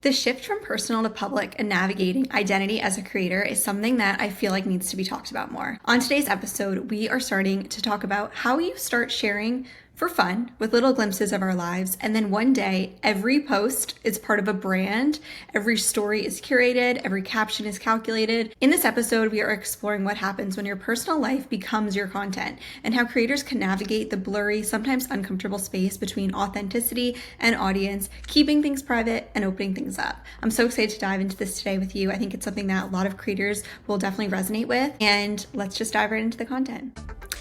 The shift from personal to public and navigating identity as a creator is something that I feel like needs to be talked about more. On today's episode, we are starting to talk about how you start sharing for fun with little glimpses of our lives. And then one day, every post is part of a brand, every story is curated, every caption is calculated. In this episode, we are exploring what happens when your personal life becomes your content and how creators can navigate the blurry, sometimes uncomfortable space between authenticity and audience, keeping things private and opening things up. I'm so excited to dive into this today with you. I think it's something that a lot of creators will definitely resonate with. And let's just dive right into the content.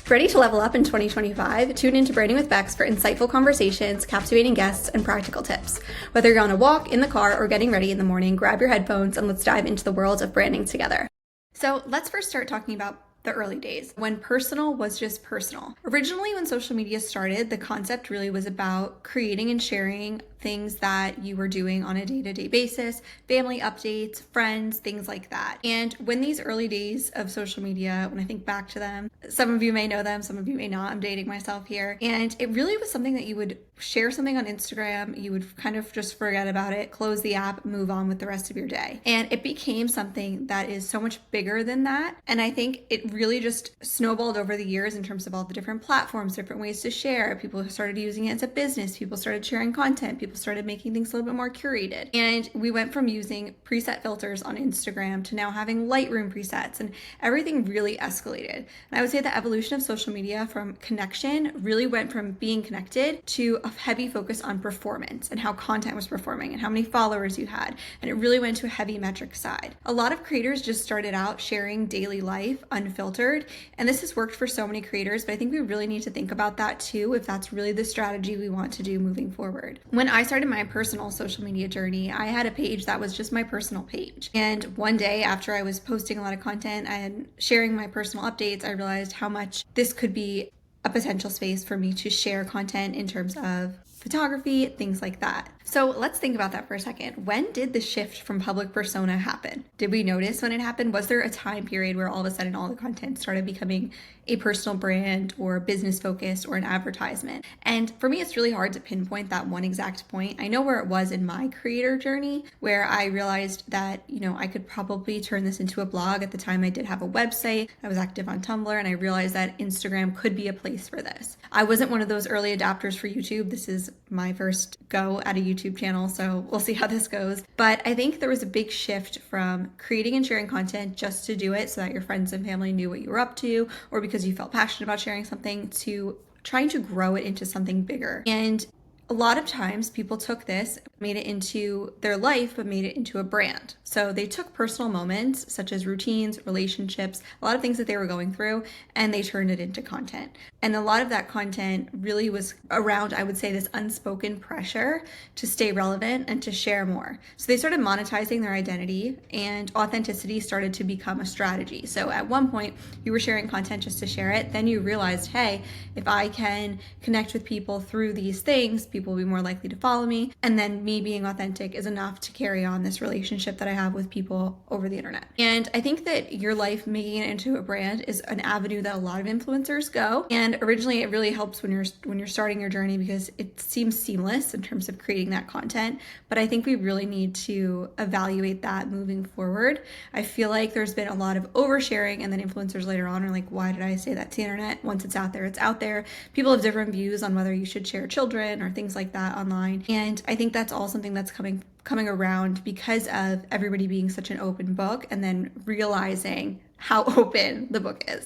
Ready to level up in 2025? Tune into Branding with Bex for insightful conversations, captivating guests, and practical tips. Whether you're on a walk, in the car, or getting ready in the morning, grab your headphones and let's dive into the world of branding together. So let's first start talking about the early days when personal was just personal. Originally, when social media started, the concept really was about creating and sharing things that you were doing on a day-to-day basis, family updates, friends, things like that. And when these early days of social media, when I think back to them, some of you may know them, some of you may not, I'm dating myself here. And it really was something that you would share something on Instagram, you would kind of just forget about it, close the app, move on with the rest of your day. And it became something that is so much bigger than that. And I think it really just snowballed over the years in terms of all the different platforms, different ways to share. People started using it as a business, people started sharing content, people started making things a little bit more curated. And we went from using preset filters on Instagram to now having Lightroom presets, and everything really escalated. And I would say the evolution of social media from connection really went from being connected to a heavy focus on performance and how content was performing and how many followers you had. And it really went to a heavy metric side. A lot of creators just started out sharing daily life unfiltered. And this has worked for so many creators, but I think we really need to think about that too, if that's really the strategy we want to do moving forward. When I started my personal social media journey, I had a page that was just my personal page. And one day after I was posting a lot of content and sharing my personal updates, I realized how much this could be a potential space for me to share content in terms of photography, things like that. So let's think about that for a second. When did the shift from public persona happen? Did we notice when it happened? Was there a time period where all of a sudden all the content started becoming a personal brand or business focused or an advertisement? And for me, it's really hard to pinpoint that one exact point. I know where it was in my creator journey where I realized that, I could probably turn this into a blog. At the time, I did have a website. I was active on Tumblr, and I realized that Instagram could be a place for this. I wasn't one of those early adopters for YouTube. This is my first go at a YouTube channel, so we'll see how this goes. But I think there was a big shift from creating and sharing content just to do it so that your friends and family knew what you were up to, or because you felt passionate about sharing something, to trying to grow it into something bigger. And a lot of times people took this, made it into their life, but made it into a brand. So they took personal moments such as routines, relationships, a lot of things that they were going through, and they turned it into content. And a lot of that content really was around, I would say, this unspoken pressure to stay relevant and to share more. So they started monetizing their identity, and authenticity started to become a strategy. So at one point, you were sharing content just to share it. Then you realized, hey, if I can connect with people through these things, people will be more likely to follow me. And then me being authentic is enough to carry on this relationship that I have with people over the internet. And I think that your life making it into a brand is an avenue that a lot of influencers go. And originally it really helps when you're starting your journey because it seems seamless in terms of creating that content. But I think we really need to evaluate that moving forward. I feel like there's been a lot of oversharing, and then influencers later on are like, why did I say that to the internet? Once it's out there, it's out there. People have different views on whether you should share children or things like that online. And I think that's all something that's coming around because of everybody being such an open book and then realizing how open the book is.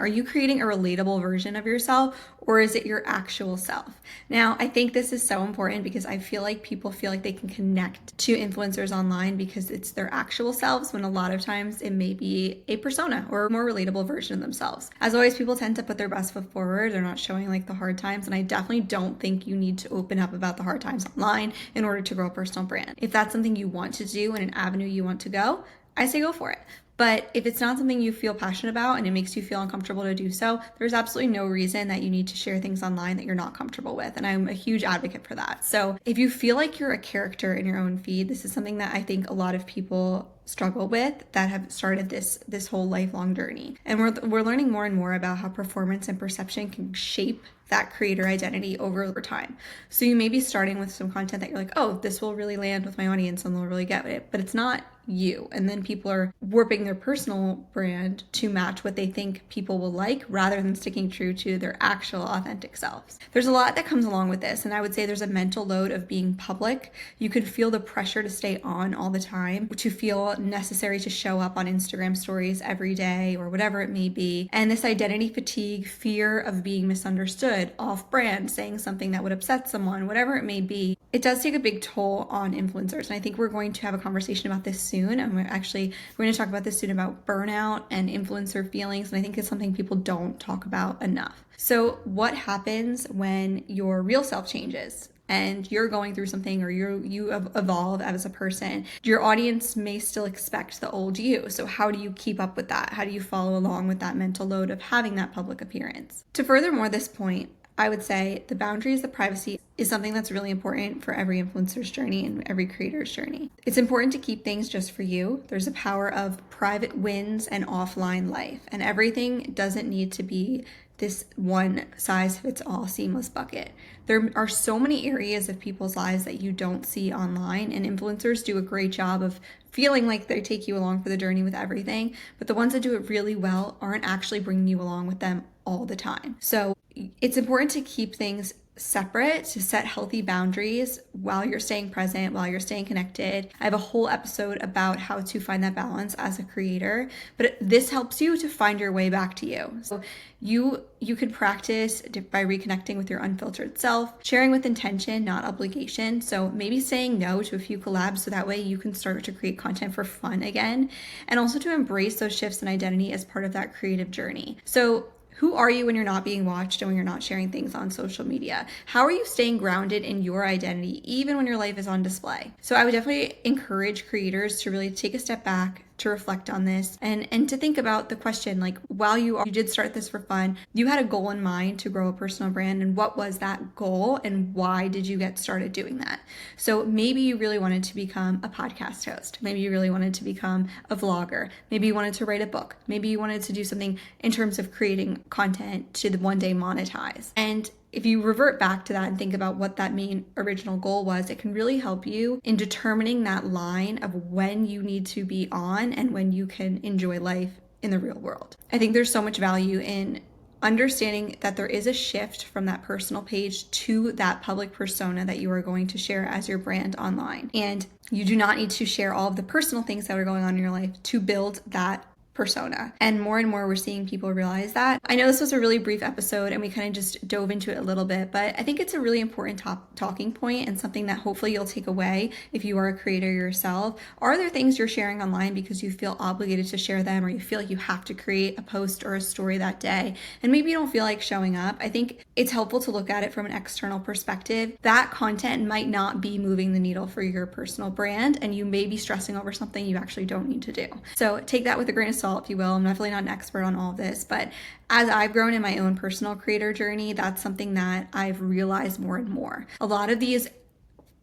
Are you creating a relatable version of yourself, or is it your actual self? Now, I think this is so important because I feel like people feel like they can connect to influencers online because it's their actual selves, when a lot of times it may be a persona or a more relatable version of themselves. As always, people tend to put their best foot forward. They're not showing like the hard times, and I definitely don't think you need to open up about the hard times online in order to grow a personal brand. If that's something you want to do and an avenue you want to go, I say go for it. But if it's not something you feel passionate about and it makes you feel uncomfortable to do so, there's absolutely no reason that you need to share things online that you're not comfortable with. And I'm a huge advocate for that. So if you feel like you're a character in your own feed, this is something that I think a lot of people struggle with that have started this whole lifelong journey. And we're learning more and more about how performance and perception can shape that creator identity over time. So you may be starting with some content that you're like, oh, this will really land with my audience and they'll really get it, but it's not you. And then people are warping their personal brand to match what they think people will like rather than sticking true to their actual authentic selves. There's a lot that comes along with this. And I would say there's a mental load of being public. You could feel the pressure to stay on all the time, to feel necessary to show up on Instagram stories every day or whatever it may be. And this identity fatigue, fear of being misunderstood, off brand, saying something that would upset someone, whatever it may be, it does take a big toll on influencers. And I think we're going to have a conversation about this soon. And we're going to talk about this soon about burnout and influencer feelings. And I think it's something people don't talk about enough. So what happens when your real self changes and you're going through something, or you evolve as a person? Your audience may still expect the old you. So how do you keep up with that? How do you follow along with that mental load of having that public appearance? To furthermore this point, I would say the boundaries, the privacy is something that's really important for every influencer's journey and every creator's journey. It's important to keep things just for you. There's a power of private wins and offline life, and everything doesn't need to be this one size fits all seamless bucket. There are so many areas of people's lives that you don't see online, and influencers do a great job of feeling like they take you along for the journey with everything, but the ones that do it really well aren't actually bringing you along with them all the time. So it's important to keep things separate, to set healthy boundaries while you're staying present, while you're staying connected. I have a whole episode about how to find that balance as a creator, but this helps you to find your way back to you. So you can practice by reconnecting with your unfiltered self, sharing with intention, not obligation. So maybe saying no to a few collabs so that way you can start to create content for fun again, and also to embrace those shifts in identity as part of that creative journey. So who are you when you're not being watched and when you're not sharing things on social media? How are you staying grounded in your identity even when your life is on display? So I would definitely encourage creators to really take a step back, to reflect on this, and to think about the question, like, while you did start this for fun, you had a goal in mind to grow a personal brand, and what was that goal and why did you get started doing that? So maybe you really wanted to become a podcast host. Maybe you really wanted to become a vlogger. Maybe you wanted to write a book. Maybe you wanted to do something in terms of creating content to one day monetize. And if you revert back to that and think about what that main original goal was, it can really help you in determining that line of when you need to be on and when you can enjoy life in the real world. I think there's so much value in understanding that there is a shift from that personal page to that public persona that you are going to share as your brand online. And you do not need to share all of the personal things that are going on in your life to build that persona. And more we're seeing people realize that. I know this was a really brief episode and we kind of just dove into it a little bit, but I think it's a really important talking point and something that hopefully you'll take away if you are a creator yourself. Are there things you're sharing online because you feel obligated to share them, or you feel like you have to create a post or a story that day and maybe you don't feel like showing up? I think it's helpful to look at it from an external perspective. That content might not be moving the needle for your personal brand, and you may be stressing over something you actually don't need to do. So take that with a grain of salt, if you will. I'm definitely not an expert on all of this, but as I've grown in my own personal creator journey, that's something that I've realized more and more. A lot of these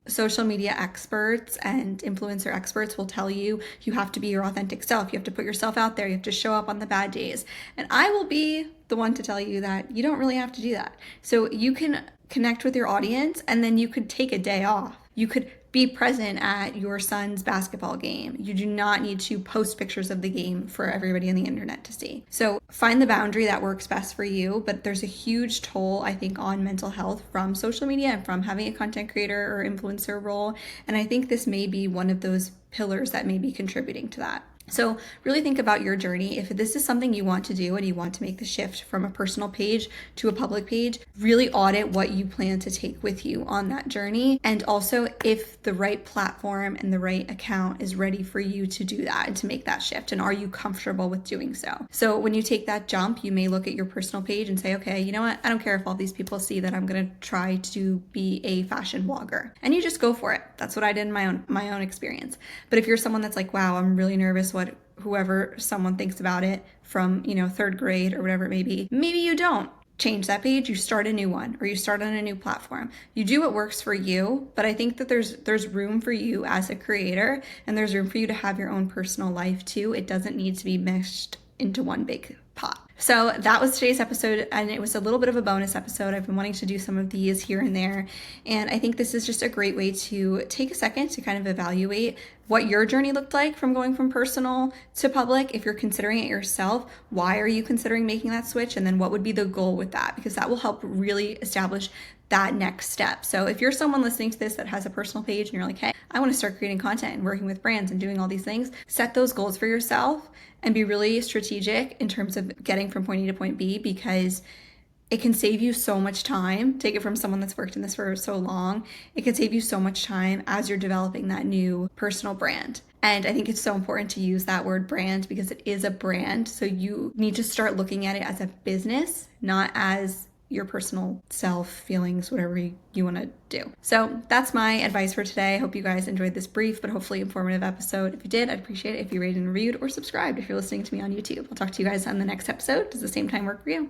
social media experts and influencer experts will tell you you have to be your authentic self. You have to put yourself out there. You have to show up on the bad days. And I will be the one to tell you that you don't really have to do that. So you can connect with your audience and then you could take a day off. You could be present at your son's basketball game. You do not need to post pictures of the game for everybody on the internet to see. So find the boundary that works best for you, but there's a huge toll, I think, on mental health from social media and from having a content creator or influencer role. And I think this may be one of those pillars that may be contributing to that. So really think about your journey. If this is something you want to do and you want to make the shift from a personal page to a public page, really audit what you plan to take with you on that journey. And also if the right platform and the right account is ready for you to do that and to make that shift. And are you comfortable with doing so? So when you take that jump, you may look at your personal page and say, okay, you know what? I don't care if all these people see that I'm going to try to be a fashion blogger. And you just go for it. That's what I did in my own experience. But if you're someone that's like, wow, I'm really nervous whoever someone thinks about it from, third grade or whatever it may be, maybe you don't. change that page, you start a new one, or you start on a new platform. You do what works for you, but I think that there's room for you as a creator, and there's room for you to have your own personal life too. It doesn't need to be meshed into one big pot. So that was today's episode, and it was a little bit of a bonus episode. I've been wanting to do some of these here and there, and I think this is just a great way to take a second to kind of evaluate what your journey looked like from going from personal to public. If you're considering it yourself, why are you considering making that switch? And then what would be the goal with that? Because that will help really establish that next step. So if you're someone listening to this that has a personal page and you're like, hey, I want to start creating content and working with brands and doing all these things, set those goals for yourself and be really strategic in terms of getting from point A to point B, because it can save you so much time. Take it from someone that's worked in this for so long. It can save you so much time as you're developing that new personal brand. And I think it's so important to use that word brand because it is a brand. So you need to start looking at it as a business, not as your personal self, feelings, whatever you want to do. So that's my advice for today. I hope you guys enjoyed this brief but hopefully informative episode. If you did, I'd appreciate it if you rated and reviewed or subscribed if you're listening to me on YouTube. I'll talk to you guys on the next episode. Does the same time work for you?